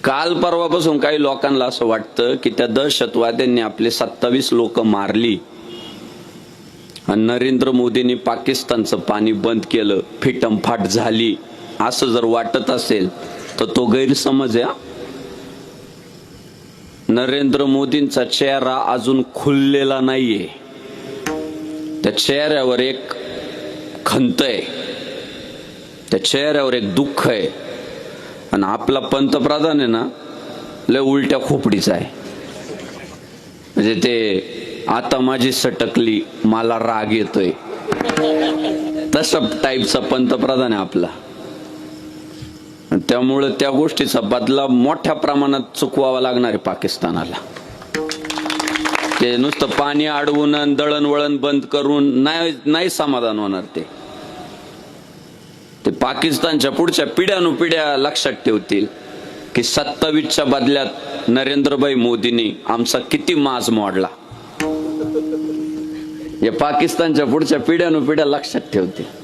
काल परवापासून काही लोकांना असं वाटतं की त्या दहशतवाद्यांनी आपले 27 लोक मारली आणि नरेंद्र मोदींनी पाकिस्तानचं पाणी बंद केलं, फिटमफाट झाली, असं जर वाटत असेल तर तो गैरसमज आहे. नरेंद्र मोदींचा चेहरा अजून खुललेला नाहीये. त्या चेहऱ्यावर एक खंत आहे, त्या चेहऱ्यावर एक दुःख आहे. आणि आपला पंतप्रधान आहे ना, लय उलट्या खोपडीचा आहे. म्हणजे ते आता माझी सटकली, मला राग येतोय, तसा टाईपचा पंतप्रधान आहे आपला. त्यामुळे त्या गोष्टीचा बदला मोठ्या प्रमाणात चुकवावा लागणार आहे पाकिस्तानाला. ते नुसतं पाणी अडवून दळणवळण बंद करून नाही समाधान होणार. ते पाकिस्तानच्या पुढच्या पिढ्यानुपिढ्या लक्षात ठेवतील की 27च्या बदल्यात नरेंद्रभाई मोदींनी आमचा किती माज मोडला. या पाकिस्तानच्या पुढच्या पिढ्यानुपिढ्या लक्षात ठेवतील.